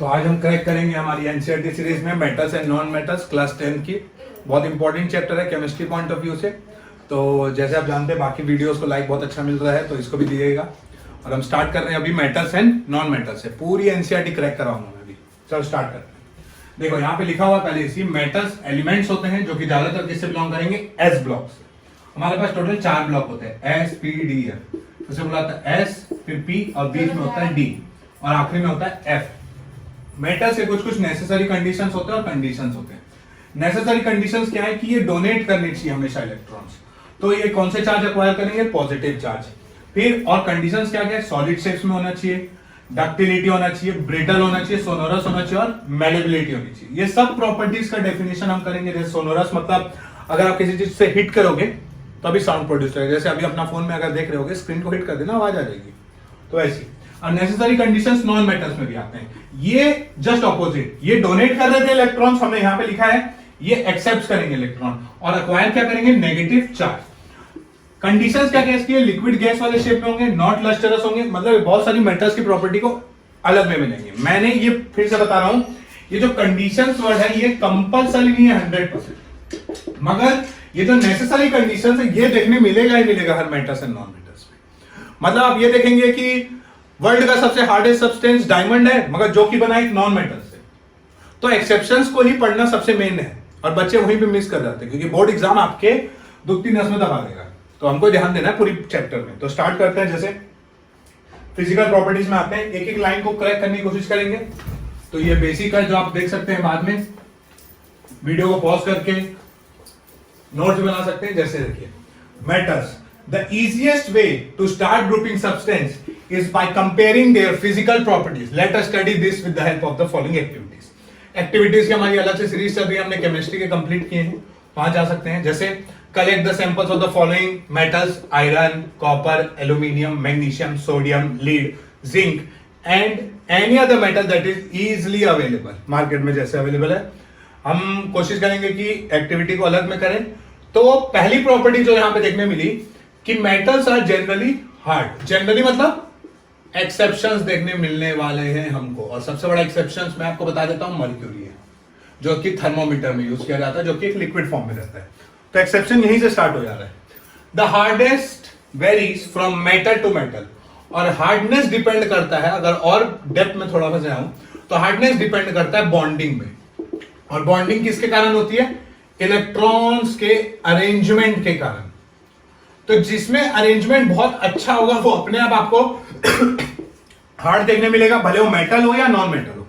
आज हम क्रैक करेंगे हमारी एनसीईआरटी सीरीज में metals and non metals class 10 की। बहुत इंपॉर्टेंट चैप्टर है केमिस्ट्री पॉइंट ऑफ व्यू से। तो जैसे आप जानते हैं बाकी वीडियोस को लाइक बहुत अच्छा मिल रहा है, तो इसको भी दिएगा। और हम स्टार्ट कर रहे हैं अभी मेटल्स एंड नॉन मेटल्स से। पूरी एनसीईआरटी क्रैक कराऊंगा मैं अभी। चलो स्टार्ट करते हैं। देखो यहाँ पे लिखा हुआ पहले इसी मेटल्स एलिमेंट्स होते हैं जो कि ज्यादातर किससे बिलोंग करेंगे, एस ब्लॉक से। हमारे पास टोटल 4 ब्लॉक होते हैं, एस पी डी एफ। जैसे बुलाता है एस, फिर पी और बीच में होता है डी और आखिरी में होता है एफ। मेटल से कुछ कुछ नेसेसरी कंडीशंस होते हैं और कंडीशंस होते हैं। नेसेसरी कंडीशंस क्या है कि ये डोनेट करने चाहिए हमेशा इलेक्ट्रॉन्स। तो ये कौन से चार्ज एक्वायर करेंगे, पॉजिटिव चार्ज। फिर और कंडीशंस क्या क्या है, सॉलिड शेप्स में होना चाहिए, डक्टिलिटी होना चाहिए, ब्रिटल होना चाहिए, सोनोरस होना चाहिए और मेलेबिलिटी होनी चाहिए। ये सब प्रॉपर्टीज का डेफिनेशन हम करेंगे। जैसे सोनोरस मतलब अगर आप किसी चीज से हिट करोगे तभी साउंड प्रोड्यूस करेगा। जैसे अभी अपना फोन में अगर देख रहे होगे, स्क्रीन को हिट कर देना आवाज आ जाएगी, तो ऐसी। और नेसेसरी कंडीशंस नॉन मेटल्स में भी आते हैं। ये जस्ट ऑपोजिट, ये डोनेट कर रहे थे इलेक्ट्रॉन्स, हमने यहां पे लिखा है ये एक्सेप्ट करेंगे इलेक्ट्रॉन और एक्वायर क्या करेंगे, नेगेटिव चार्ज। कंडीशंस क्या क्या इसकी, लिक्विड गैस वाले शेप में होंगे, नॉट लस्टरस होंगे। मतलब बहुत सारी मेटल्स की प्रॉपर्टी को अलग में मिलेंगे। मैंने ये फिर से बता रहा हूं, ये जो कंडीशंस वर्ड है ये कंपलसरी नहीं है 100%, मगर ये जो नेसेसरी कंडीशंस है ये देखने मिलेगा ही मिलेगा हर मेटल्स एंड नॉन मेटल्स में। मतलब आप ये देखेंगे कि वर्ल्ड का सबसे हार्डेस्ट सब्सटेंस डायमंड है, मगर जो कि बना एक नॉन मेटल से। तो एक्सेप्शंस को ही पढ़ना सबसे मेन है और बच्चे वहीं पे मिस कर जाते हैं, क्योंकि बोर्ड एग्जाम आपके दुखती नस में दबा देगा। तो हमको ध्यान देना है पूरी चैप्टर में। तो स्टार्ट करते हैं। जैसे फिजिकल प्रॉपर्टीज में आते हैं, एक एक लाइन को क्रैक करने की कोशिश करेंगे। तो ये बेसिक है जो आप देख सकते हैं, बाद में वीडियो को पॉज करके नोट्स बना सकते हैं। जैसे देखिए, metals, the easiest way to start grouping substance is by comparing their physical properties. Let us study this with the help of the following activities. Activities की हमारी अलग से सीरीज चल रही है, हमने केमिस्ट्री के कंप्लीट किए हैं, वहां जा सकते हैं। जैसे collect the samples of the following metals, iron, copper, aluminium, magnesium, sodium, lead, zinc and any other metal that is easily available market में, जैसे अवेलेबल है। हम कोशिश करेंगे कि एक्टिविटी को अलग में करें। तो पहली प्रॉपर्टी जो यहां पे देखने मिली कि metals are generally hard. Generally मतलब एक्सेप्शंस देखने मिलने वाले हैं हमको, और सबसे बड़ा एक्सेप्शंस मैं आपको बता देता हूं, मर्क्यूरी है, जो कि थर्मोमीटर में यूज किया जाता है, जो कि एक लिक्विड फॉर्म में रहता है। तो एक्सेप्शन यहीं से स्टार्ट हो जा रहा है। The hardest varies from metal to metal, और हार्डनेस डिपेंड करता है, अगर और डेप्थ में थोड़ा सा जाऊं तो हार्डनेस डिपेंड करता है बॉन्डिंग में। और बॉन्डिंग किसके कारण होती है, इलेक्ट्रॉन्स के अरेंजमेंट के कारण। तो जिसमें अरेंजमेंट बहुत अच्छा होगा वो अपने आप आपको हार्ड देखने मिलेगा, भले वो मेटल हो या नॉन मेटल हो।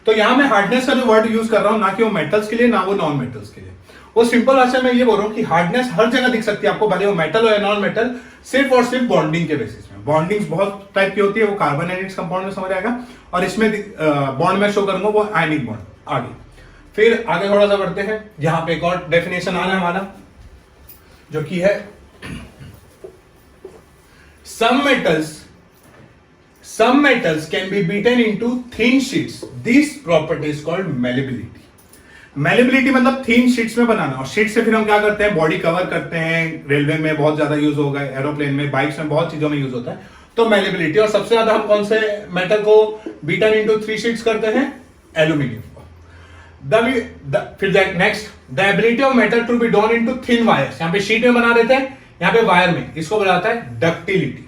तो यहां मैं हार्डनेस का जो वर्ड यूज कर रहा हूं, ना कि वो मेटल्स के लिए ना वो नॉन मेटल्स के लिए। वो सिंपल भाषा में ये बोल रहा हूं कि हार्डनेस हर जगह दिख सकती है आपको, भले वो मेटल हो या नॉन मेटल, सिर्फ और सिर्फ बॉन्डिंग के बेसिस में। बॉन्डिंग बहुत टाइप की होती है, वो कार्बन एंड इट्स कंपाउंड में समझ आएगा, और इसमें बॉन्ड में शो करूंगा वो आयनिक बॉन्ड। आगे फिर आगे थोड़ा सा बढ़ते हैं, यहां पे एक और डेफिनेशन आ रहा है हमारा, जो कि है some metals can be beaten into thin sheets. This property is called malleability. Malleability मतलब thin sheets में बनाना। और sheet से फिर हम क्या करते हैं, बॉडी कवर करते हैं। रेलवे में बहुत ज्यादा यूज होगा, एरोप्लेन में, बाइक्स में, बहुत चीजों में यूज होता है। तो malleability, और सबसे ज्यादा हम कौन से मेटल को beaten into 3 sheets करते हैं, एल्यूमिनियम। फिर next, the ability of metal to be drawn into thin wires। यहाँ पे शीट में बना देते हैं, यहाँ पे वायर में, इसको बताता है ductility.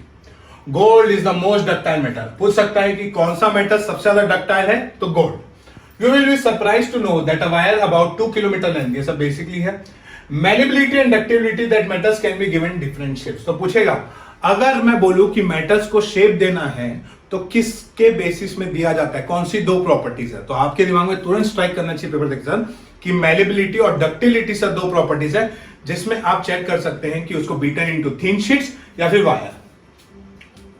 Gold is the most ductile metal. पूछ सकता है कि कौन सा मेटल सबसे ज्यादा डक्टाइल है, तो gold. You will be surprise to know that a wire about 2 kilometre length, ये सब बेसिकली है। Malleability and ductility, that metals can be given different shapes. तो पूछेगा, अगर मैं बोलूं कि मेटल्स को शेप देना है तो किसके बेसिस में दिया जाता है, कौन सी 2 प्रॉपर्टीज है। तो आपके दिमाग में तुरंत स्ट्राइक करना चाहिए पेपर देखते समय कि मैलिबिलिटी और डक्टिलिटी से 2 प्रॉपर्टीज है, जिसमें आप चेक कर सकते हैं कि उसको बीटन इनटू थिन शीट्स या फिर वायर।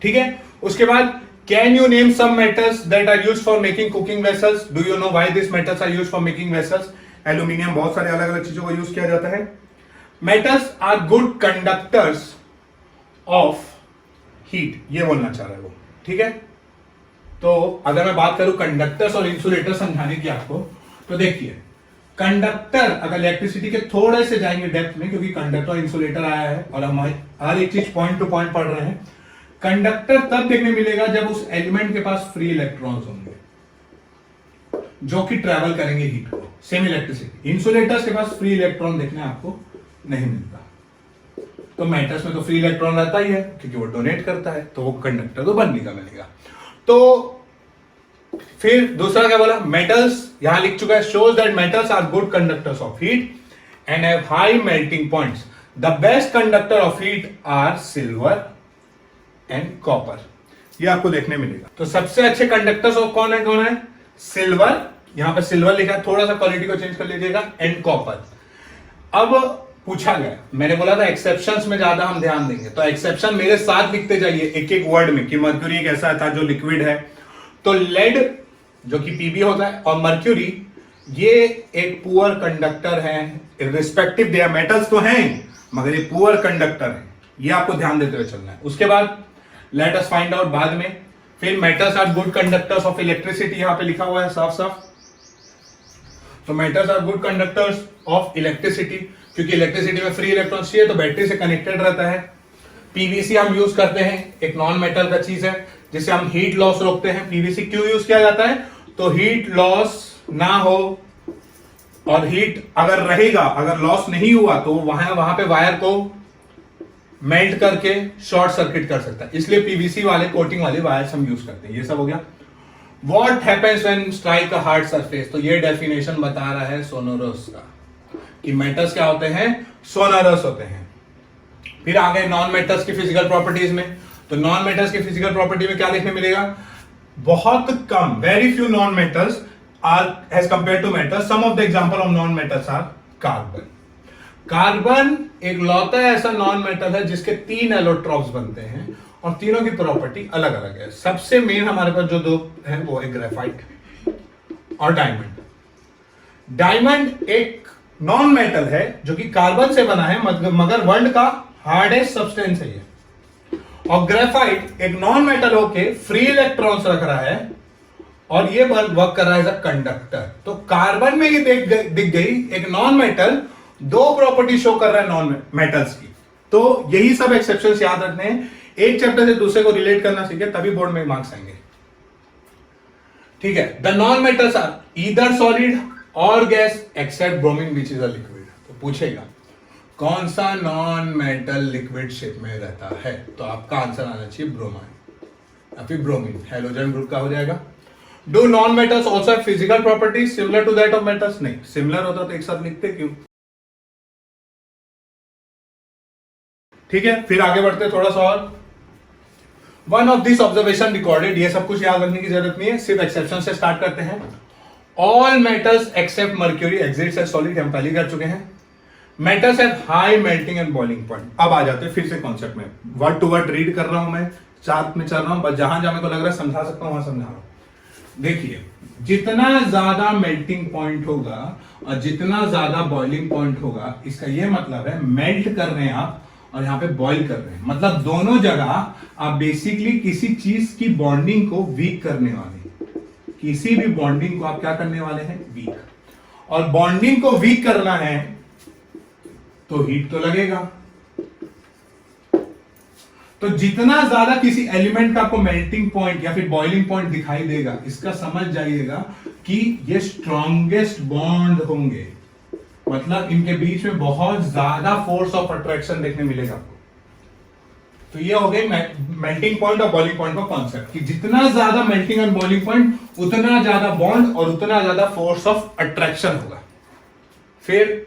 ठीक है। उसके बाद, can you name some metals that are used for making cooking vessels. Do you know why this metals are used for making vessels. Aluminium, बहुत सारे अलग अलग चीजों को यूज किया जाता है। Metals are good conductors of heat, ये बोलना चाह रहा है वो। ठीक है। तो अगर मैं बात करूं कंडक्टर्स और इंसुलेटर समझाने की आपको, तो देखिए, कंडक्टर अगर इलेक्ट्रिसिटी के थोड़े से जाएंगे डेप्थ में, क्योंकि कंडक्टर और इंसुलेटर आया है और हम हर एक चीज पॉइंट टू पॉइंट पढ़ रहे हैं। कंडक्टर तब देखने मिलेगा जब उस एलिमेंट के पास फ्री इलेक्ट्रॉन्स होंगे। जो कि ट्रेवल करेंगे हीट को, सेम इलेक्ट्रिसिटी। इंसुलेटर्स के पास फ्री इलेक्ट्रॉन देखने आपको नहीं मिलता, तो मेटल्स में तो फ्री इलेक्ट्रॉन रहता ही है क्योंकि वो डोनेट करता है, तो वो कंडक्टर तो बनने का मिलेगा। तो फिर दूसरा क्या बोला, मेटल्स यहां लिख चुका है, shows that metals are good conductors of heat and have high melting points. The best conductor of heat are silver and copper, ये आपको देखने मिलेगा। तो सबसे अच्छे कंडक्टर्स ऑफ कौन है, सिल्वर, यहां पर सिल्वर लिखा है, थोड़ा सा क्वालिटी को चेंज कर लीजिएगा, एंड कॉपर। अब पूछा गया, मैंने बोला था एक्सेप्शंस में ज्यादा हम ध्यान देंगे, तो एक्सेप्शन मेरे साथ लिखते जाइए एक एक वर्ड में कि मर्क्यूरी एक ऐसा था जो लिक्विड है, तो लेड जो कि पीबी होता है, और मर्क्यूरी ये एक पुअर कंडक्टर है, इररिस्पेक्टिव दे मेटल्स तो हैं मगर ये पुअर कंडक्टर है, ये आपको ध्यान देते हुए चलना है। उसके बाद लेट अस फाइंड आउट बाद में। फिर metals are good conductors of electricity, यहां पे लिखा हुआ है साफ साफ, तो metals are good conductors of electricity, क्योंकि इलेक्ट्रिसिटी में फ्री इलेक्ट्रॉन चाहिए तो बैटरी से कनेक्टेड रहता है। पीवीसी हम यूज करते हैं, एक नॉन मेटल का चीज है जिससे हम हीट लॉस रोकते हैं। पीवीसी क्यों यूज किया जाता है, तो हीट लॉस ना हो, और हीट अगर रहेगा, अगर लॉस नहीं हुआ तो वहां पे वायर को मेल्ट करके शॉर्ट सर्किट कर सकता है, इसलिए पीवीसी वाले कोटिंग वाले वायर्स हम यूज करते हैं। ये सब हो गया। What happens when strike a hard surface, तो ये डेफिनेशन बता रहा है सोनोरस का कि मेटल्स क्या होते हैं, सोनोरस होते हैं। फिर आ गए नॉन मेटल्स की फिजिकल प्रॉपर्टीज में, तो नॉन मेटल्स की फिजिकल प्रॉपर्टी में क्या देखने मिलेगा, बहुत कम, very few non metals are as compare to metals. Some of the example of non metals are carbon. Carbon एक लौता ऐसा नॉन मेटल है जिसके 3 एलोट्रॉप्स बनते हैं और तीनों की प्रॉपर्टी अलग अलग है। सबसे मेन हमारे पास जो दो है वो है ग्रेफाइट और डायमंड। डायमंड एक नॉन मेटल है जो कि कार्बन से बना है मगर वर्ल्ड का हार्डेस्ट सब्सटेंस है ये, और ग्रेफाइट एक नॉन मेटल होके फ्री इलेक्ट्रॉन्स रख रहा है और ये वर्क कर रहा है एज अ कंडक्टर। तो कार्बन में ही दिख गई एक नॉन मेटल, 2 प्रॉपर्टी शो कर रहा है नॉन मेटल्स की। तो यही सब एक्सेप्शंस याद रखने हैं, एक चैप्टर से दूसरे को रिलेट करना सीखे तभी बोर्ड में मार्क्स आएंगे। ठीक है, the non metals are either solid और gas except bromine which is a liquid. तो पूछेगा कौन सा नॉन मेटल लिक्विड शेप में रहता है, तो आपका आंसर आना चाहिए ब्रोमाइन या फिर ब्रोमीन, हैलोजन ग्रुप का हो जाएगा। Do non metals also have physical properties similar to that of metals, नहीं, सिमिलर होता तो एक साथ लिखते क्यों। ठीक है, फिर आगे बढ़ते थोड़ा सा और। One of this observation recorded, ये सब कुछ याद रखने की जरूरत नहीं है, सिर्फ एक्सेप्शन से स्टार्ट करते हैं। All metals except mercury exists as solid, हम पहले कर चुके हैं। Metals have high melting and boiling point. अब आ जाते हैं फिर से कॉन्सेप्ट में, वर्ड टू वर्ड रीड कर रहा हूं मैं, साथ में चल रहा हूं, बस जहां जहां मेरे को लग रहा है समझा सकता हूं वहां समझा रहा हूं। देखिए, जितना ज्यादा मेल्टिंग पॉइंट होगा और जितना ज्यादा बॉइलिंग पॉइंट होगा, इसका यह मतलब है मेल्ट कर रहे हैं आप और यहां पे बॉइल कर रहे हैं, मतलब दोनों जगह आप बेसिकली किसी चीज की बॉन्डिंग को वीक करने वाले, किसी भी बॉन्डिंग को आप क्या करने वाले हैं, वीक। और बॉन्डिंग को वीक करना है तो हीट तो लगेगा। तो जितना ज्यादा किसी एलिमेंट का आपको मेल्टिंग पॉइंट या फिर बॉइलिंग पॉइंट दिखाई देगा, इसका समझ जाइएगा कि ये स्ट्रॉन्गेस्ट बॉन्ड होंगे, मतलब इनके बीच में बहुत ज्यादा फोर्स ऑफ अट्रैक्शन देखने मिलेगा आपको। तो ये हो गई मेल्टिंग पॉइंट और बॉइलिंग पॉइंट का कॉन्सेप्ट कि जितना ज्यादा मेल्टिंग एंड बॉइलिंग पॉइंट उतना ज्यादा बॉन्ड और उतना ज्यादा फोर्स ऑफ अट्रैक्शन होगा। फिर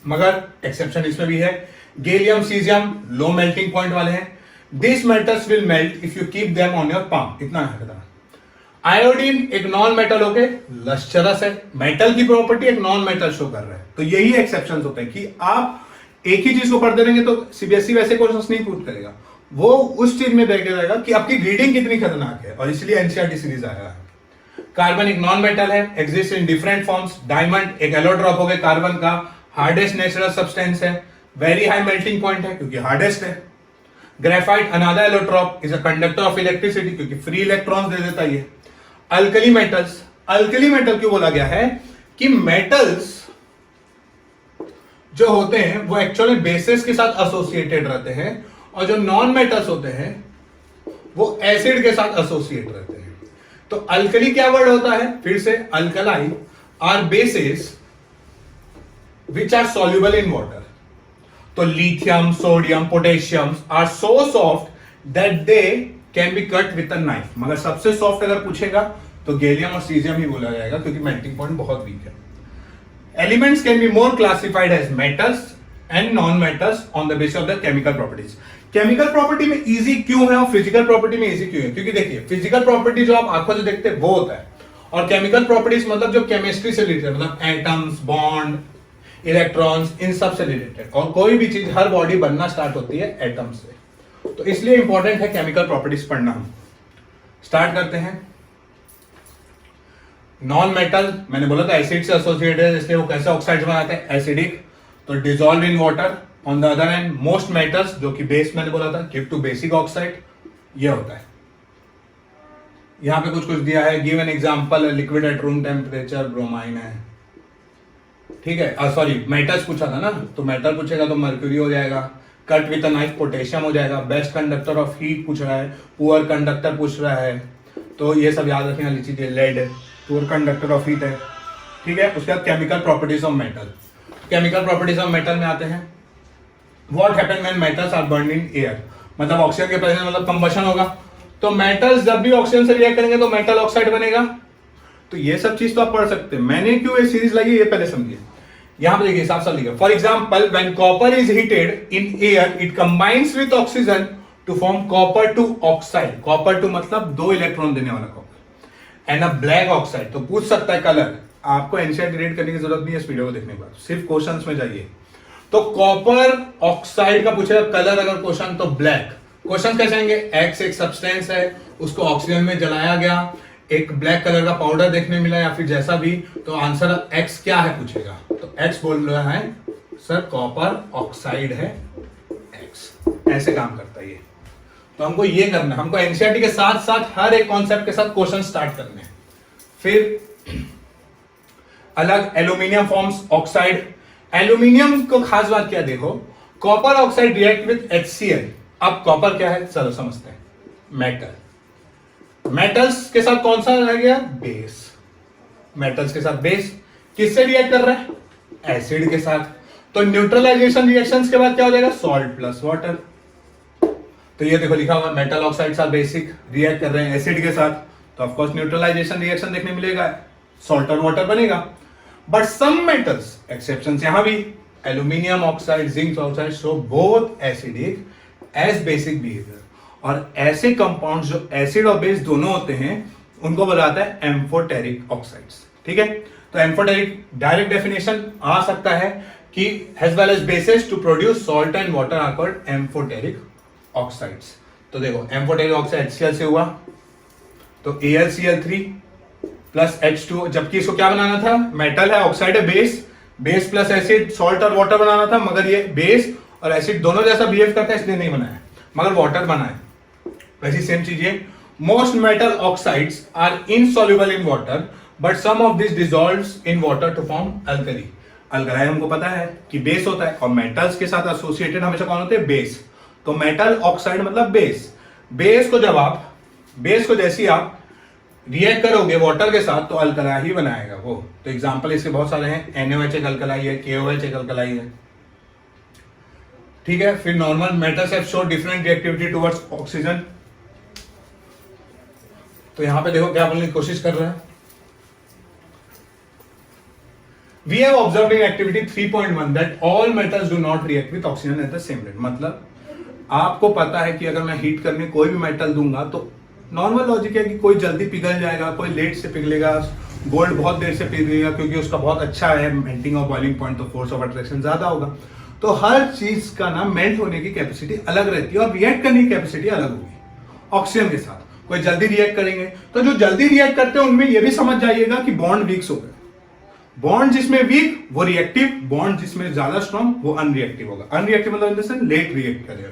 मगर एक्सेप्शन इसमें भी है, gallium caesium low melting point वाले हैं। This metals will melt if you keep them on your palm, इतना है। आयोडीन एक नॉन मेटल होके लश्चरस है, मेटल की प्रॉपर्टी एक नॉन मेटल शो कर रहा है। तो यही एक्सेप्शंस होते हैं कि आप एक ही चीज को पढ़ते रहेंगे तो सीबीएसई वैसे क्वेश्चंस नहीं पूछ करेगा, वो उस चीज में देख जाएगा कि आपकी रीडिंग कितनी खतरनाक है, और इसलिए एनसीईआरटी सीरीज आया है। कार्बन एक नॉन मेटल है, exist in different forms. Diamond एक एलोट्रॉप हो गया कार्बन का, हार्डेस्ट नेचुरल सब्सटेंस है, वेरी हाई मेल्टिंग पॉइंट है क्योंकि हार्डेस्ट है। Graphite another allotrope is a conductor of electricity क्योंकि फ्री इलेक्ट्रॉन्स दे देता है। अल्कली मेटल्स, अल्कली मेटल क्यों बोला गया है कि मेटल्स जो होते हैं वो एक्चुअली बेसिस के साथ एसोसिएटेड रहते हैं, और जो नॉन मेटल्स होते हैं वो एसिड के साथ एसोसिएट रहते हैं। तो अल्कली क्या वर्ड होता है, फिर से alkali are bases which are soluble in water. तो lithium, sodium, potassium are so soft that they can be cut with a knife. मगर सबसे सॉफ्ट अगर पूछेगा तो गैलियम और सीजियम ही बोला जाएगा, क्योंकि मेल्टिंग पॉइंट बहुत वीक है। Elements can be more classified as metals and non metals on the basis of the chemical properties. Chemical property में इजी क्यों है और फिजिकल प्रॉपर्टी में इजी क्यों है? क्योंकि देखिए, फिजिकल प्रॉपर्टी जो आप आंखों से देखते हैं वो होता है, और केमिकल प्रॉपर्टीज मतलब जो केमिस्ट्री से रिलेटेड, मतलब एटम्स, बॉन्ड, इलेक्ट्रॉन्स, इन सब से रिलेटेड। और कोई भी चीज, हर बॉडी बनना स्टार्ट होती है एटम से, तो इसलिए इंपॉर्टेंट है केमिकल प्रॉपर्टीज पढ़ना। हम स्टार्ट करते हैं। नॉन मेटल मैंने बोला था एसिड से एसोसिएटेड है, इसलिए वो कैसे ऑक्साइड बनाते हैं, एसिडिक, तो dissolve in water. On the other hand most metals, जो कि बेस मैंने बोला था, गिव टू बेसिक ऑक्साइड, ये होता है। यहां पे कुछ कुछ दिया है, give an example, liquid at room temperature, bromine है, ठीक है। सॉरी, मेटल्स पूछा था ना, तो मेटल पूछेगा तो मर्क्यूरी हो जाएगा। Cut with a knife, potassium हो जाएगा। बेस्ट कंडक्टर ऑफ हीट पूछ रहा है, पुअर कंडक्टर पूछ रहा है, तो ये सब याद रखने वाली चीज है। Lead poor conductor of heat है, ठीक है। उसके बाद chemical properties of metal. Chemical properties of metal में आते हैं, what happen when metals are burned in air, मतलब ऑक्सीजन के प्रेजेंस मतलब कंबशन होगा, तो मेटल्स जब भी ऑक्सीजन से रिएक्ट करेंगे तो मेटल ऑक्साइड बनेगा। तो ये सब चीज तो आप पढ़ सकते हैं। मैंने क्यों ये सीरीज लगी ये पहले समझिए। यहां पर देखिए, हिसाब से लिखिए। For example, when copper is heated in air it combines with oxygen to form copper two oxide. Copper two मतलब 2 इलेक्ट्रॉन देने वाला copper, and a black oxide. तो पूछ सकता है कलर, आपको एनसीईआरटी रीड करने की जरूरत नहीं है इस वीडियो को देखने के बाद, सिर्फ क्वेश्चंस में जाइए। तो कॉपर ऑक्साइड का पूछेगा कलर, अगर क्वेश्चन तो ब्लैक। क्वेश्चन कैसे आएंगे, एक्स एक सब्सटेंस है, उसको ऑक्सीजन में जलाया गया, एक ब्लैक कलर का पाउडर देखने मिला या फिर जैसा भी, तो आंसर एक्स क्या है पूछेगा। तो एक्स बोल रहा है सर कॉपर ऑक्साइड है एक्स, ऐसे काम करता है ये। तो हमको ये करना है, हमको एनसीईआरटी के साथ साथ हर एक कॉन्सेप्ट के साथ क्वेश्चन स्टार्ट करने हैं। फिर अलग एल्यूमिनियम फॉर्म्स ऑक्साइड। एल्यूमिनियम को खास बात क्या देखो, copper oxide react with HCl। अब कॉपर क्या है चलो समझते हैं, मेटल। मेटल्स के साथ कौन सा रह गया, बेस। मेटल्स के साथ बेस किससे रिएक्ट कर रहा है, एसिड के साथ। तो न्यूट्रलाइजेशन रिएक्शंस के बाद क्या हो जाएगा, सॉल्ट प्लस वाटर। तो ये देखो लिखा हुआ, metal oxides are basic, react कर रहे हैं एसिड के साथ, तो ऑफ कोर्स न्यूट्रलाइजेशन रिएक्शन देखने मिलेगा, सॉल्ट और वाटर बनेगा। बट सम मेटल्स, एक्सेप्शंस यहां भी, aluminium oxide, zinc oxide show both acidic as basic behaviour. और ऐसे कंपाउंड्स जो एसिड और बेस दोनों होते हैं उनको बुलाता है एम्फोटेरिक ऑक्साइड्स, ठीक है। तो एम्फोटेरिक डायरेक्ट डेफिनेशन आ सकता है कि as well as basis to produce salt and water are called amphoteric oxides. तो देखो एम्फोटेरिक ऑक्साइड HCl से हुआ, तो AlCl3 प्लस H2, जबकि इसको क्या बनाना था, मेटल है, ऑक्साइड है, base, base plus acid, salt और वाटर बनाना था, मगर ये बेस और एसिड दोनों जैसा बिहेव करता है इसलिए नहीं बनाया, मगर वाटर बना है। वैसी सेम चीज है, most metal oxides are insoluble in water but some of this dissolves in water to form alkali. Alkali हमको पता है कि बेस होता है, और मेटल्स के साथ एसोसिएटेड हमेशा कौन होते हैं, बेस। तो मेटल ऑक्साइड मतलब बेस। बेस को जब आप, बेस को जैसे आप रिएक्ट करोगे वाटर के साथ तो अल्कलाई ही बनाएगा वो। तो एग्जांपल इसके बहुत सारे हैं, NaOH एक अल्कलाई है, KOH एक अल्कलाई है, ठीक है। फिर normal metals have show different reactivity towards oxygen. तो यहां पे देखो क्या बोलने की कोशिश कर रहा है, we have observed in activity 3.1 that all metals do not react with oxygen at the same rate। मतलब आपको पता है कि अगर मैं हीट करने कोई भी मेटल दूंगा तो नॉर्मल लॉजिक है कि कोई जल्दी पिघल जाएगा, कोई लेट से पिघलेगा। गोल्ड बहुत देर से पिघलेगा क्योंकि उसका बहुत अच्छा है मेल्टिंग और बॉइलिंग पॉइंट, तो फोर्स ऑफ अट्रैक्शन ज्यादा होगा। तो हर चीज का ना मेल्ट होने की कैपेसिटी अलग रहती है और रिएक्ट करने की कैपेसिटी अलग होगी। ऑक्सीजन के साथ कोई जल्दी रिएक्ट करेंगे, तो जो जल्दी रिएक्ट करते हैं उनमें यह भी समझ जाइएगा कि बॉन्ड वीक हो गए। बॉन्ड जिसमें वीक वो रिएक्टिव, बॉन्ड जिसमें ज्यादा स्ट्रॉन्ग वो अनरिएक्टिव होगा। अनरिएक्टिव मतलब in the sense late react करेगा।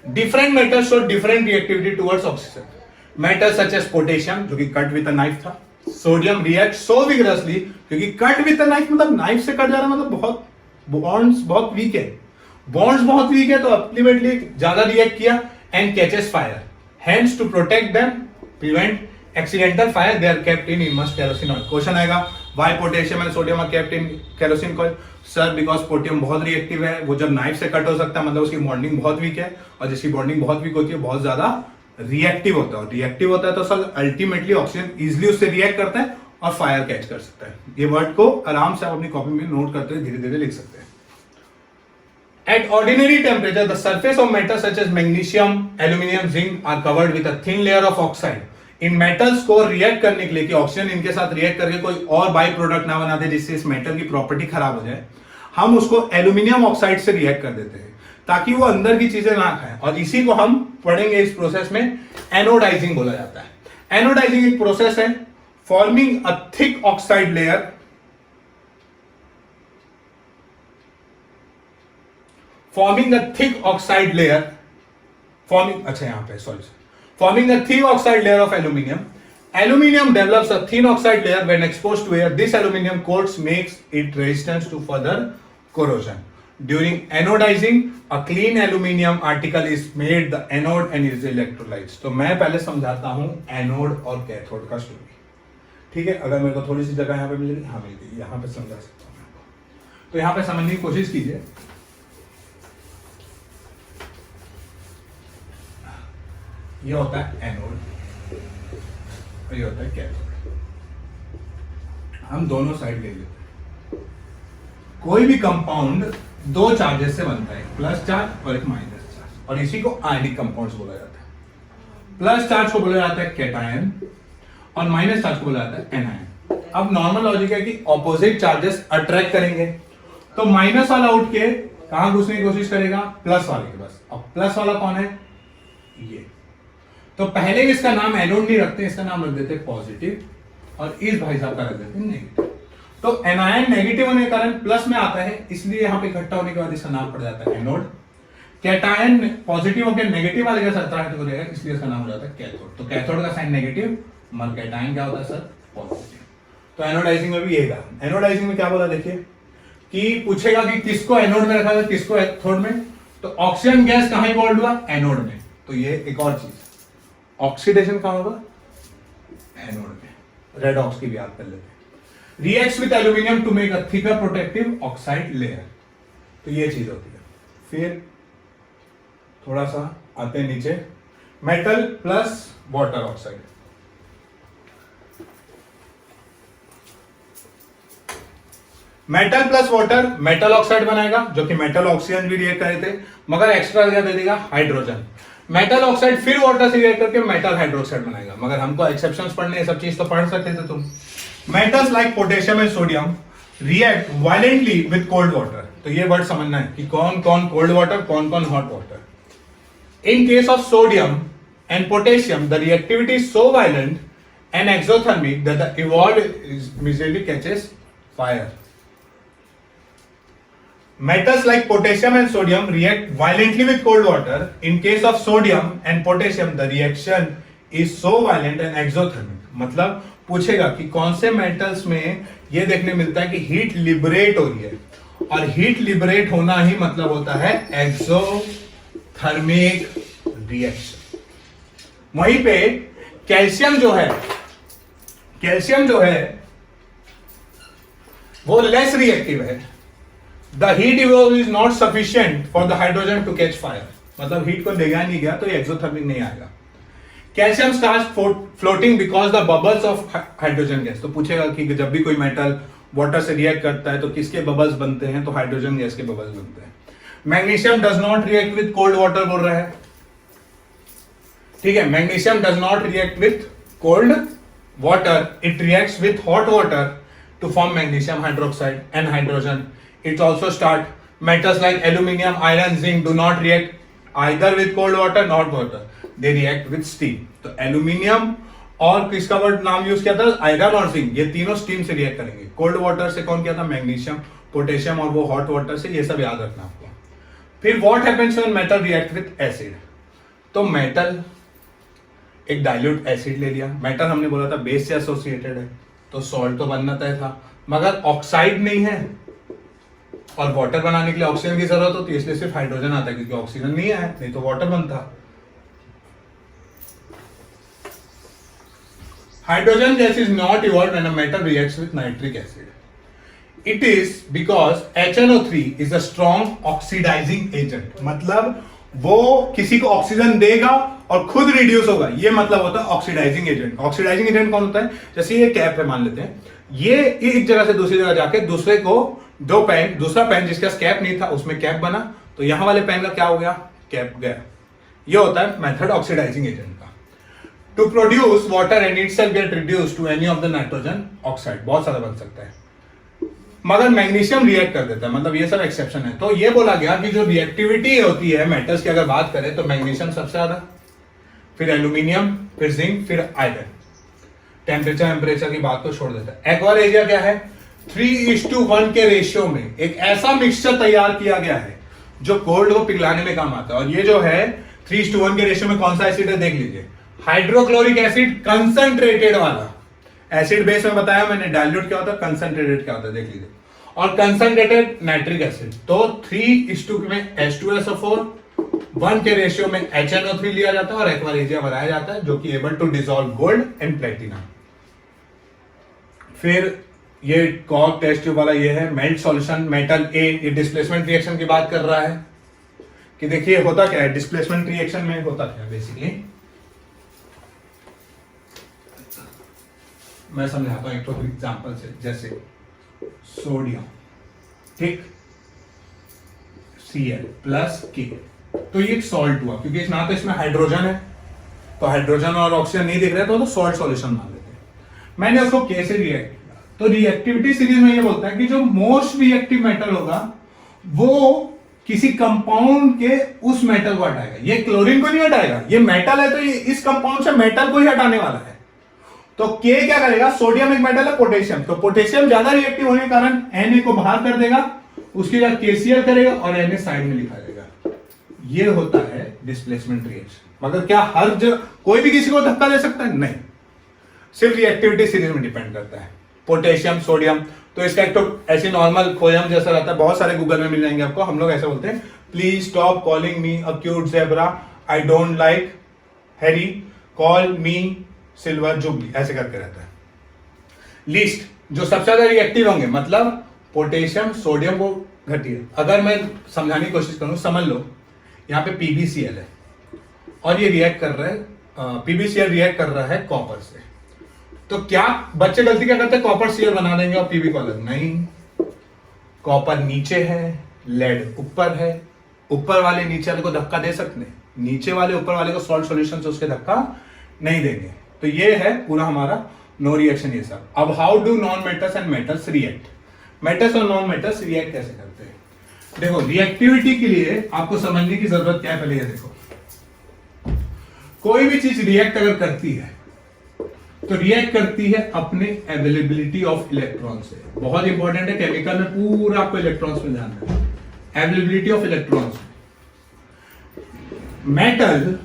Different metals show different reactivity towards oxygen. Metal such as potassium जो कि कट विद अ नाइफ था, सोडियम रिएक्ट सो विगरसली क्योंकि कट विद अ नाइफ मतलब knife से cut जा रहा है, मतलब बहुत बॉन्ड्स बहुत वीक है, बॉन्ड्स बहुत वीक है, तो अल्टीमेटली ज्यादा रिएक्ट किया and catches fire, hence to protect them prevent accidental fire they are kept in immersed kerosene oil. Question आएगा why potassium and sodium are kept in kerosene oil. Sir because potassium बहुत reactive है, वो जब knife से cut हो सकता है, मतलब उसकी बॉन्डिंग बहुत वीक है, और जिसकी बॉन्डिंग बहुत वीक होती है बहुत ज्यादा रिएक्टिव होता है। रिएक्टिव होता है तो सर अल्टीमेटली ऑक्सीजन इजिली उससे रिएक्ट करता है और फायर कैच कर सकता है। ये वर्ड को आराम से आप अपनी कॉपी में नोट करते हुए धीरे धीरे लिख सकते हैं। At ordinary temperature, the surface of metals such as magnesium, aluminum, zinc are covered with a thin layer of oxide. In metals को रिएक्ट करने के लिए कि ऑक्सीजन इनके साथ रिएक्ट करके कोई और बाई प्रोडक्ट ना बना दे जिससे इस मेटल की प्रॉपर्टी खराब हो जाए, हम उसको एल्यूमिनियम ऑक्साइड से रिएक्ट कर देते हैं ताकि वो अंदर की चीजें ना खाएं। और इसी को हम पढ़ेंगे इस प्रोसेस में एनोडाइजिंग बोला जाता है। एनोडाइजिंग एक प्रोसेस है forming a thick oxide layer forming a thick oxide layer, forming a thick oxide layer of aluminium. Aluminium develops a thin oxide layer when exposed to air. This aluminium coats makes it resistant to further corrosion. During anodizing, a clean aluminium article is made the anode and is electrolytes. तो मैं पहले समझाता हूँ anode और cathode का story, ठीक है। अगर मेरे को थोड़ी सी जगह यहाँ पे मिलेगी, हाँ मिलेगी, यहाँ पे समझा सकता हूँ मैं आपको। तो यहाँ पे समझने की कोशिश कीजिए। ये होता है एनोड और ये होता है कैथोड। हम दोनों साइड ले लेते हैं। कोई भी कंपाउंड दो चार्जेस से बनता है, प्लस चार्ज और एक माइनस चार्ज, और इसी को आयनिक कंपाउंड्स बोला जाता है। प्लस चार्ज को बोला जाता है कैटायन और माइनस चार्ज को बोला जाता है एनायन। अब नॉर्मल लॉजिक है कि ऑपोजिट चार्जेस अट्रैक्ट करेंगे, तो माइनस वाला उठ के कहां घुसने की कोशिश करेगा, प्लस वाले के पास। अब प्लस वाला कौन है, ये। तो पहले इसका नाम एनोड नहीं रखते, इसका नाम रख देते पॉजिटिव, और इस भाई साहब का रख देते नेगेटिव। तो एनायन नेगेटिव होने के कारण प्लस में आता है, इसलिए यहां पे इकट्ठा होने के बाद इसका नाम पड़ जाता है एनोड। कैटायन पॉजिटिव होकर नेगेटिव वाले के साथ अट्रैक्ट हो जाएगा, इसलिए इसका नाम हो जाता है कैथोड। तो कैथोड का साइन नेगेटिव, मगर कैटायन क्या होता है सर, पॉजिटिव। तो एनोडाइजिंग में भी यही था। एनोडाइजिंग में क्या बोला देखिए, कि पूछेगा कि किसको एनोड में रखा था, किसको एथोड में। तो ऑक्सीजन गैस कहां इवॉल्व हुआ, एनोड में। तो ये एक और चीज, ऑक्सीडेशन कहां होगा, एनोड में। रेड ऑक्स की भी याद कर लेते हैं। Reacts with aluminium to make a thicker protective oxide layer. तो ये चीज होती है। फिर थोड़ा सा आते हैं नीचे, metal plus water oxide. Metal plus water metal oxide बनाएगा, जो कि मेटल ऑक्सीजन भी रिएक्ट करे थे, मगर एक्स्ट्रा क्या दे देगा, हाइड्रोजन। मेटल ऑक्साइड फिर वाटर से रिएक्ट करके मेटल हाइड्रोक्साइड बनाएगा, मगर हमको एक्सेप्शंस पढ़ने, ये सब चीज तो पढ़ सकते थे तुम। Metals like potassium and sodium react violently with cold water. तो ये वर्ड समझना है कि कौन कौन कोल्ड वाटर, कौन कौन hot water. In case of sodium and potassium the reactivity is so violent and exothermic that the evolved immediately catches fire. Metals like potassium and sodium react violently with cold water. In case of sodium and potassium, the reaction is so violent and exothermic. मतलब पूछेगा कि कौन से metals में ये देखने मिलता है कि हीट लिबरेट हो रही है, और हीट लिबरेट होना ही मतलब होता है एक्सोथर्मिक रिएक्शन। वहीं पे कैल्शियम जो है वो लेस रिएक्टिव है। The heat evolved is not sufficient for the hydrogen to catch fire. मतलब हीट को देगा नहीं गया तो एक्सोथर्मिक नहीं आएगा। Calcium starts floating because the bubbles of hydrogen gas. तो पूछेगा कि जब भी कोई मेटल वाटर से रिएक्ट करता है तो किसके बबल्स बनते हैं, तो हाइड्रोजन गैस के बबल्स बनते हैं। Magnesium does not react with cold water बोल रहा है, ठीक है। Magnesium does not react with cold water, it reacts with hot water to form magnesium hydroxide and hydrogen. It also start metals like aluminium, iron, zinc do not react either with cold water nor water. They react with steam. तो aluminium और किसका word नाम use किया था, iron और zinc, ये तीनों steam से रिएक्ट करेंगे। कोल्ड वाटर से कौन किया था, मैग्नीशियम, पोटेशियम, और वो हॉट वाटर से, ये सब याद रखना आपको। फिर what happens when metal react with acid. तो मेटल एक डाइल्यूट एसिड ले लिया, मेटल हमने बोला था बेस से एसोसिएटेड है तो सॉल्ट तो बनना तय था, मगर ऑक्साइड नहीं है और वाटर बनाने के लिए ऑक्सीजन की जरूरत होती है, इसलिए सिर्फ हाइड्रोजन आता है, क्योंकि ऑक्सीजन नहीं है, नहीं तो वाटर बनता। Hydrogen gas is not evolved when a metal reacts with nitric acid. It is because HNO3 is a strong oxidizing agent. मतलब वो किसी को ऑक्सीजन देगा और खुद रिड्यूस होगा, ये मतलब होता है ऑक्सीडाइजिंग एजेंट। ऑक्सीडाइजिंग एजेंट कौन होता है? जैसे ये कैप है, मान लेते हैं ये एक जगह से दूसरी जगह जाके दूसरे को दूसरा पेन जिसके पास कैप नहीं था उसमें कैप बना, तो यहां वाले पेन का क्या हो गया? कैप गया। ये होता है मेथड ऑक्सीडाइजिंग एजेंट का। To produce water and itself get reduce to any of the nitrogen oxide, बहुत सारा बन सकता है, मगर मैग्नीशियम रिएक्ट कर देता है, मतलब ये सब एक्सेप्शन है। तो ये बोला गया कि जो रिएक्टिविटी होती है मेटल्स की अगर बात करें तो मैग्नीशियम सबसे ज्यादा, फिर एल्यूमिनियम, फिर जिंक, फिर आयरन। टेम्परेचर की बात को छोड़ देता है। एक्वारेजिया क्या है? 3:1 के रेशियो में एक ऐसा मिक्सचर तैयार किया गया है जो कोल्ड को पिघलाने में काम आता है। और ये जो है 3:1 के रेशियो में कौन सा एसिड है देख लीजिए, हाइड्रोक्लोरिक एसिड, कंसंट्रेटेड वाला। एसिड बेस में बताया मैंने, डाइल्यूट क्या होता है, कंसंट्रेटेड क्या होता है देख लीजिए। और कंसंट्रेटेड नाइट्रिक एसिड, तो 3:2 में H2SO4, 1 के रेशियो में HNO3 लिया जाता है और एक्वारेजिया बनाया जाता है जो कि able to dissolve gold and platinum. फिर ये कॉक टेस्ट ट्यूब वाला ये है मेल्ट सॉल्यूशन मेटल ए, ये डिस्प्लेसमेंट रिएक्शन की बात कर रहा है कि देखिए होता क्या है डिस्प्लेसमेंट रिएक्शन में, होता क्या बेसिकली मैं समझाता हूं एक तो एग्जांपल से। जैसे सोडियम, ठीक, Cl प्लस के, तो ये एक सॉल्ट हुआ क्योंकि ना तो इसमें हाइड्रोजन है, तो हाइड्रोजन और ऑक्सीजन नहीं दिख रहे तो सॉल्ट सॉल्यूशन मान लेते हैं। मैंने उसको के से रिएक्ट किया, तो रिएक्टिविटी सीरीज में ये बोलता है कि जो मोस्ट रिएक्टिव मेटल होगा वो किसी कंपाउंड के उस मेटल को हटाएगा। ये क्लोरीन को नहीं हटाएगा, ये मेटल है तो ये इस कंपाउंड से मेटल को ही हटाने वाला है। तो के क्या करेगा? सोडियम एक मेटल है, पोटेशियम, तो पोटेशियम ज्यादा रिएक्टिव होने के कारण Na को बाहर कर देगा, उसके बाद KCl करेगा और Na साइड में लिखा जाएगा। ये होता है डिस्प्लेसमेंट रिएक्शन। मगर क्या हर जगह कोई भी किसी को धक्का दे सकता है? नहीं, सिर्फ रिएक्टिविटी सीरीज में डिपेंड करता है। पोटेशियम, सोडियम, तो इसका एक तो ऐसे नॉर्मल खोयम जैसा रहता है, बहुत सारे गूगल में मिल जाएंगे आपको। हम लोग ऐसे बोलते हैं, please stop calling me a cute zebra, I don't like Harry, call me silver jubilee, ऐसे करके रहता है। लिस्ट जो सबसे ज्यादा रिएक्टिव होंगे, मतलब पोटेशियम, सोडियम को घटिया। अगर मैं समझाने की कोशिश करूं, समझ लो यहाँ पे PbCl है और ये रिएक्ट कर रहा है, PbCl रिएक्ट कर रहा है कॉपर से, तो क्या बच्चे गलती क्या करते हैं? कॉपर Cl बना देंगे और Pb को अलग। नहीं, कॉपर नीचे है, लेड ऊपर है, ऊपर वाले नीचे वाले को धक्का दे सकते हैं, नीचे वाले ऊपर वाले को सॉल्ट सॉल्यूशन से उसके धक्का नहीं देंगे। तो ये है पूरा हमारा नो रिएक्शन ये सब। अब how do non metals and metals react? Metals और नॉन मेटल्स रिएक्ट कैसे करते हैं? देखो, रिएक्टिविटी के लिए आपको समझने की जरूरत क्या है, पहले ये देखो। कोई भी चीज रिएक्ट अगर करती है तो रिएक्ट करती है अपने अवेलेबिलिटी ऑफ इलेक्ट्रॉन से। बहुत इंपॉर्टेंट है, केमिकल में पूरा आपको इलेक्ट्रॉन्स में ध्यान देना है, अवेलेबिलिटी ऑफ इलेक्ट्रॉन्स। मेटल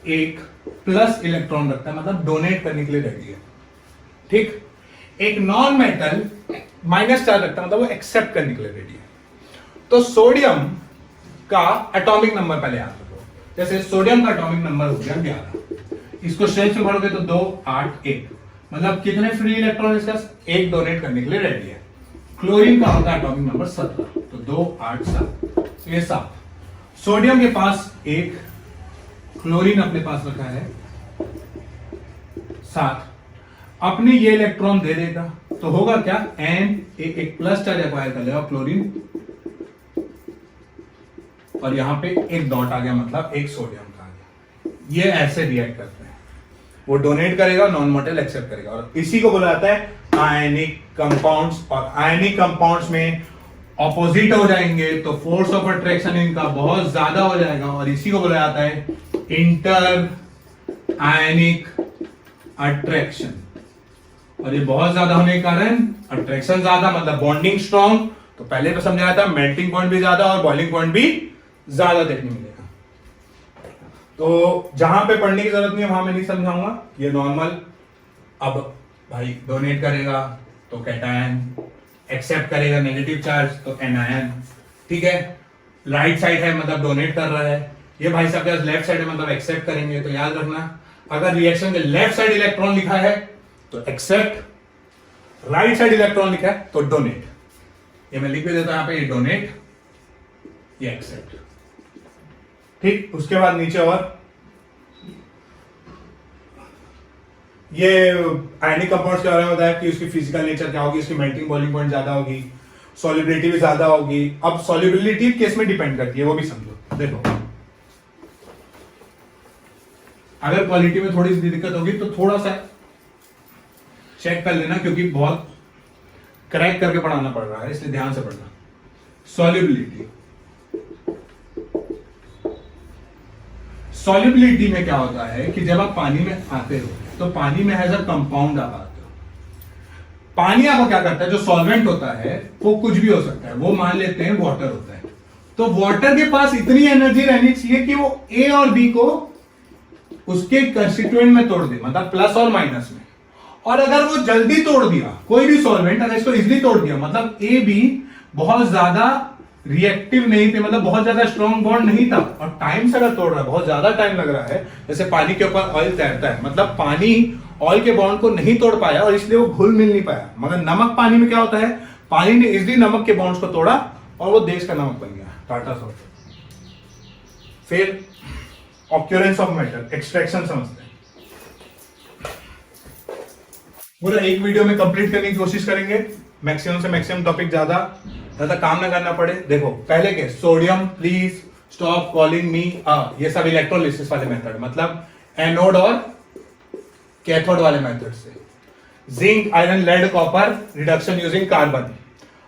एक प्लस इलेक्ट्रॉन रखता है, मतलब डोनेट करने के लिए रेडी है, ठीक। एक नॉन मेटल माइनस चार्ज रखता है, मतलब वो एक्सेप्ट करने के लिए रेडी है। तो सोडियम का एटॉमिक नंबर पहले याद रखो। जैसे सोडियम का एटॉमिक नंबर हो गया 11, इसको शेप में भरोगे तो 2 8 1, मतलब कितने फ्री इलेक्ट्रॉन इसका? एक डोनेट करने के लिए रेडी है। क्लोरीन का होगा एटॉमिक नंबर 17, तो 2 8 7, तो ये 7। सोडियम के पास 1, क्लोरीन अपने पास रखा है 7, अपने ये इलेक्ट्रॉन दे देगा तो होगा क्या? एन एक प्लस चार्ज एक्वायर कर लेगा क्लोरीन, और यहां पे एक डॉट आ गया, मतलब एक सोडियम का आ गया। ये ऐसे रिएक्ट करते हैं, वो डोनेट करेगा, नॉन मेटल एक्सेप्ट करेगा, और इसी को बोला जाता है आयनिक कंपाउंड्स। और आयनिक कंपाउंड्स में ऑपोजिट हो जाएंगे तो फोर्स ऑफ अट्रैक्शन इनका बहुत ज्यादा हो जाएगा, और इसी को बोला जाता है इंटर आयनिक अट्रैक्शन। और ये बहुत ज्यादा होने के कारण अट्रैक्शन ज्यादा, मतलब बॉन्डिंग स्ट्रॉन्ग। तो पहले तो समझाया था मेल्टिंग पॉइंट भी ज्यादा और बॉइलिंग पॉइंट भी ज्यादा देखने मिलेगा। तो जहां पे पढ़ने की जरूरत नहीं है वहां मैं नहीं समझाऊंगा, ये नॉर्मल। अब भाई डोनेट करेगा तो कैटायन, एक्सेप्ट करेगा नेगेटिव चार्ज तो एनायन, ठीक है। राइट साइड है मतलब डोनेट कर रहा है, ये भाई साहब लेफ्ट साइड है मतलब एक्सेप्ट करेंगे। तो याद रखना, अगर रिएक्शन के लेफ्ट साइड इलेक्ट्रॉन लिखा है तो एक्सेप्ट, राइट साइड इलेक्ट्रॉन लिखा है तो डोनेट, ये मैं लिख भी देता हूं यहां पे, ये डोनेट, ये एक्सेप्ट। ठीक, उसके बाद नीचे और ये आयनिक कंपाउंड्स के बारे में बताया कि उसकी फिजिकल नेचर क्या होगी, उसकी मेल्टिंग बॉइलिंग पॉइंट ज्यादा होगी, सॉल्युबिलिटी भी ज्यादा होगी। अब सॉल्युबिलिटी किस में डिपेंड करती है वो भी समझो। देखो अगर क्वालिटी में थोड़ी सी दिक्कत होगी तो थोड़ा सा चेक कर लेना, क्योंकि बहुत क्रैक करके पढ़ाना पड़ रहा है, इसलिए ध्यान से पढ़ना। सॉल्युबिलिटी, सॉल्युबिलिटी में क्या होता है कि जब आप पानी में आते हो तो पानी में हैज अ कंपाउंड आप आते हो। पानी आपको क्या करता है, जो सॉल्वेंट होता है वो कुछ भी हो सकता है, वो मान लेते हैं वाटर होता है। तो वाटर के पास इतनी एनर्जी रहनी चाहिए कि वो ए और बी को उसके कंस्टिट्यूएंट में तोड़ दे, मतलब प्लस और माइनस में। और अगर वो जल्दी तोड़ दिया, कोई भी सॉल्वेंट अगर इसको इजिली तोड़ दिया, मतलब ए बी बहुत ज्यादा रिएक्टिव नहीं थे, मतलब बहुत ज्यादा स्ट्रॉन्ग बॉन्ड नहीं था, और टाइम से अगर तोड़ रहा है, बहुत ज्यादा टाइम लग रहा है, जैसे पानी के ऊपर ऑयल तैरता है, मतलब पानी ऑयल के बॉन्ड को नहीं तोड़ पाया और इसलिए वो घुल मिल नहीं पाया। मगर नमक पानी में क्या होता है, पानी ने इजिली नमक के बॉन्ड्स को तोड़ा और वो देश का नमक बन गया, टाटा सॉल्ट। फिर ऑक्यूरेंस ऑफ मेटल, एक्सट्रैक्शन समझते हैं। पूरा एक वीडियो में कंप्लीट करने की कोशिश करेंगे, मैक्सिमम से मैक्सिमम टॉपिक ज्यादा काम ना करना पड़े। देखो पहले के sodium please stop calling me, ये सब इलेक्ट्रोलिसिस वाले मेथड, मतलब एनोड और कैथोड वाले मेथड से। Zinc iron lead copper reduction using carbon.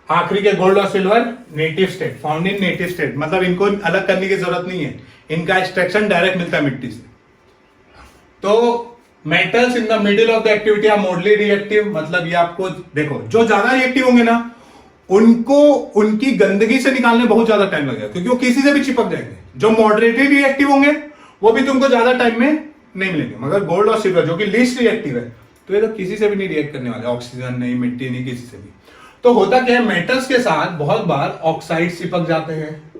आखिरी के गोल्ड और silver native state, found in native state, मतलब इनको अलग करने की जरूरत नहीं है, इनका एक्सट्रैक्शन डायरेक्ट मिलता है मिट्टी से। तो metals in the middle of the activity are moderately reactive, मतलब ये आपको देखो, जो ज्यादा रिएक्टिव होंगे ना उनको उनकी गंदगी से निकालने बहुत ज्यादा टाइम लगेगा, क्योंकि वो किसी से भी चिपक जाएंगे। जो मॉडरेटली रिएक्टिव होंगे वो भी तुमको ज्यादा टाइम में नहीं मिलेंगे। मगर गोल्ड और सिल्वर जो कि लीस्ट रिएक्टिव है, तो ये तो किसी से भी नहीं रिएक्ट करने वाले, ऑक्सीजन नहीं, मिट्टी नहीं, किसी से भी। तो होता क्या है, मेटल्स के साथ बहुत बार ऑक्साइड चिपक जाते हैं,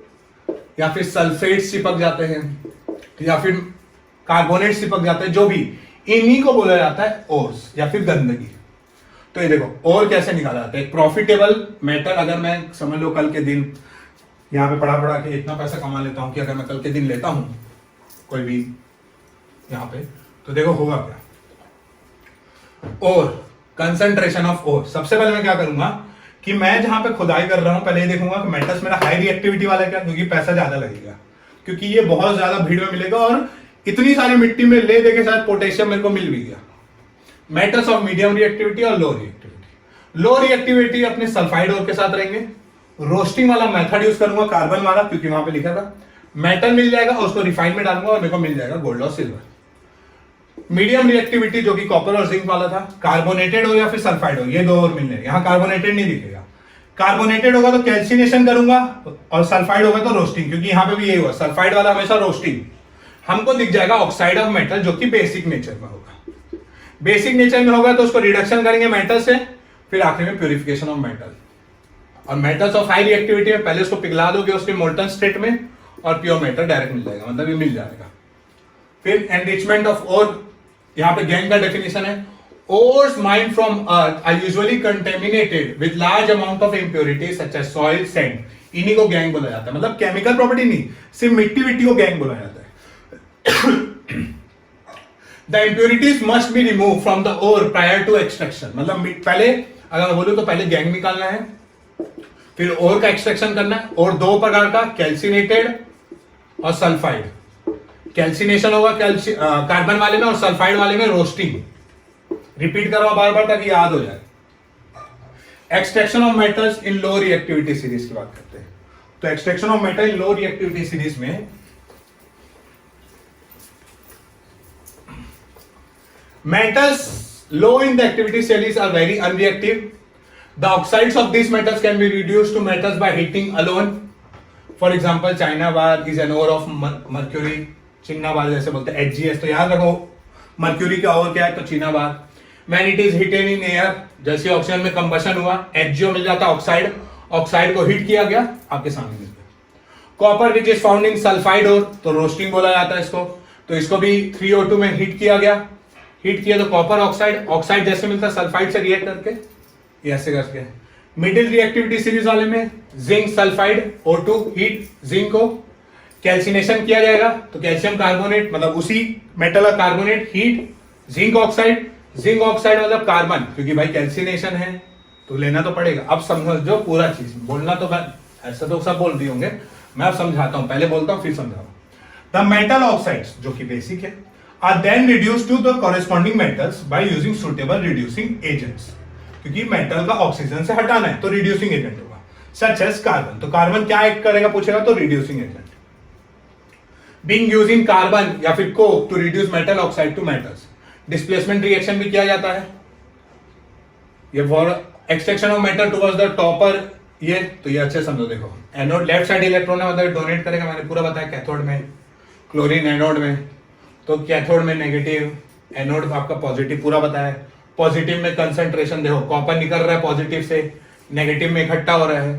या फिर सल्फेट चिपक जाते हैं, या फिर कार्बोनेट चिपक जाते हैं, जो भी, इन्हीं को बोला जाता है ओर्स या फिर गंदगी। तो ये देखो और कैसे निकाला जाता है। प्रॉफिटेबल मेटल, अगर मैं समझ लो कल के दिन यहाँ पे पढ़ा के इतना पैसा कमा लेता हूं कि अगर मैं कल के दिन लेता हूं कोई भी यहाँ पे, तो देखो होगा क्या। और कंसंट्रेशन ऑफ ओर, सबसे पहले मैं क्या करूंगा कि मैं जहां पे खुदाई कर रहा हूं पहले ये देखूंगा कि मेटल्स मेरा हाई रिएक्टिविटी वाला है क्या, क्योंकि पैसा ज्यादा लगेगा, क्योंकि ये बहुत ज्यादा भीड़ में मिलेगा और इतनी सारी मिट्टी में ले दे के साथ पोटेशियम मेरे को मिल भी गया। मेटल्स ऑफ मीडियम रिएक्टिविटी और लो रिएक्टिविटी। लो रिएक्टिविटी अपने सल्फाइड ओर के साथ रहेंगे। रोस्टिंग वाला मेथड यूज करूंगा, कार्बन वाला, क्योंकि वहां पे लिखा था। मेटल मिल जाएगा, उसको रिफाइन में डालूंगा और मेरे को मिल जाएगा गोल्ड और सिल्वर। मीडियम रिएक्टिविटी जो कि कॉपर और जिंक वाला था, कार्बोनेटेड हो या फिर सल्फाइड हो, ये दो और मिल जाएंगे। यहाँ कार्बोनेटेड नहीं दिखेगा, कार्बोनेटेड होगा तो कैल्सिनेशन करूंगा और सल्फाइड होगा तो रोस्टिंग, क्योंकि यहाँ पे भी यही हुआ, सल्फाइड वाला हमेशा रोस्टिंग। हमको दिख जाएगा ऑक्साइड ऑफ मेटल जो कि बेसिक नेचर में होगा। बेसिक नेचर में होगा तो उसको रिडक्शन करेंगे मेटल से, फिर आखिर में प्यूरिफिकेशन ऑफ मेटल। और मेटल्स ऑफ हाई रिएक्टिविटी में पहले उसको पिघला दोगे उसके मोल्टन स्टेट में, और प्योर मेटल डायरेक्ट मिल जाएगा, मतलब ये मिल जाएगा। फिर एनरिचमेंट ऑफ ओर, यहाँ पे गैंग का डेफिनेशन है, ores mined from earth are usually contaminated with large amount of impurities such as soil, sand. इन्हीं को गैंग बोला जाता है, मतलब केमिकल प्रॉपर्टी नहीं, सिर्फ मिट्टी विट्टी को गैंग बोला जाता है। The impurities must be removed from the ore prior to extraction. मतलब पहले अगर मैं बोलूं तो पहले गैंग निकालना है, फिर ओर का एक्सट्रैक्शन करना है। और दो प्रकार का, कैल्सिनेटेड और सल्फाइड। कैल्सिनेशन होगा कार्बन वाले में और सल्फाइड वाले में रोस्टिंग। रिपीट करो बार बार ताकि याद हो जाए। Extraction of metals in low reactivity series की बात करते हैं। तो extraction of metal in low reactivity series में metals low in the activity series are very unreactive. The oxides of these metals can be reduced to metals by heating alone. For example, China bar is an ore of mercury. China bar जैसे बोलते हैं HGS, तो याद रखो mercury का और क्या है, तो चीना बार। When it is heated in air, जैसे ऑक्सीजन में कंबशन हुआ, HGO मिल जाता ऑक्साइड, ऑक्साइड को हीट किया गया, आपके सामने मिल गया। Copper which is found in sulphide ore, तो रोस्टिंग बोला जाता है इसको, तो इसको भी 3O2 में हीट किया गया, हीट किया तो कॉपर ऑक्साइड, ऑक्साइड जैसे मिलता है सल्फाइड से रिएक्ट करके, ये ऐसे करके। मिडिल रिएक्टिविटी सीरीज वाले में zinc sulphide O2 heat zinc को कैल्सिनेशन किया जाएगा, तो कैल्शियम कार्बोनेट मतलब उसी मेटल का कार्बोनेट हीट जिंक ऑक्साइड मतलब कार्बन, क्योंकि भाई कैल्सिनेशन है तो लेना तो पड़ेगा। अब समझो पूरा चीज, बोलना तो ऐसा तो सब बोल दिए होंगे, मैं अब समझाता हूं, पहले बोलता हूं फिर समझाऊं। द मेटल ऑक्साइड्स जो कि बेसिक है are then reduced to the corresponding metals by using suitable reducing agents, क्योंकि मेटल का ऑक्सीजन से हटाना है तो रिड्यूसिंग एजेंट होगा, सच एज कार्बन। तो कार्बन क्या एक करेगा पूछेगा, तो reducing agent. Being used in carbon या फिर coke to reduce metal oxide to metals, displacement reaction भी किया जाता है, ये for extraction of metal towards the topper. ये तो ये अच्छे समझो, देखो एनोड लेफ्ट साइड इलेक्ट्रॉन है मतलब डोनेट करेगा, मैंने पूरा बताया। कैथोड में क्लोरीन, एनोड में तो कैथोड में नेगेटिव, एनोड आपका पॉजिटिव, पूरा बताया। पॉजिटिव में कंसंट्रेशन देखो, कॉपर निकल रहा है पॉजिटिव से, नेगेटिव में इकट्ठा हो रहा है,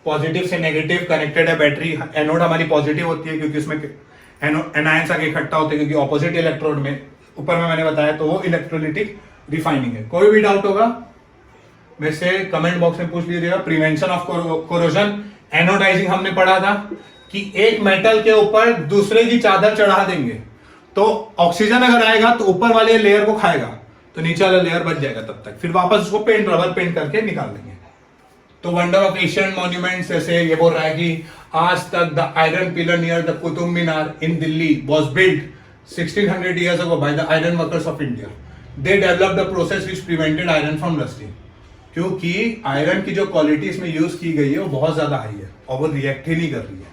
पॉजिटिव से नेगेटिव कनेक्टेड है बैटरी। एनोड हमारी पॉजिटिव होती है क्योंकि उसमें एनायंस आगे इकट्ठा होते हैं, क्योंकि ऑपोजिट इलेक्ट्रोड में ऊपर में मैंने बताया, तो वो इलेक्ट्रोलिटिक रिफाइनिंग है। कोई भी डाउट होगा मेरे से कमेंट बॉक्स में पूछ लीजिएगा। प्रिवेंशन ऑफ कोरोजन, एनोडाइजिंग हमने पढ़ा था कि एक मेटल के ऊपर दूसरे की चादर चढ़ा देंगे तो ऑक्सीजन अगर आएगा तो ऊपर वाले लेयर को खाएगा तो नीचे वाला लेयर बच जाएगा, तब तक फिर वापस उसको पेंट रबर पेंट करके निकाल देंगे। तो वंडर ऑफ एशियन मॉन्यूमेंट्स ऐसे ये बोल रहा है कि आज तक the iron pillar near the Qutub Minar in Delhi was built 1600 years ago by the iron workers of India. They developed the process which prevented iron from rusting. क्योंकि आयरन की जो क्वालिटी इसमें यूज की गई है वो बहुत ज्यादा हाई है और वो रिएक्ट ही नहीं कर रही है,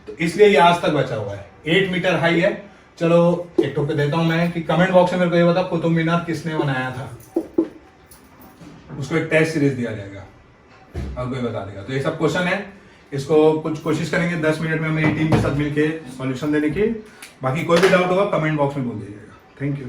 तो इसलिए ये आज तक बचा हुआ है। 8 मीटर हाई है। चलो एक टोके देता हूं मैं कि कमेंट बॉक्स में मेरे को ये बता कुतुब मीनार किसने बनाया था, उसको एक टेस्ट सीरीज दिया जाएगा और कोई बता देगा। तो ये सब क्वेश्चन है, इसको कुछ कोशिश करेंगे 10 मिनट में मेरी टीम के साथ मिलके सॉल्यूशन देने की। बाकी कोई भी डाउट होगा कमेंट बॉक्स में बोल दीजिएगा। Thank you.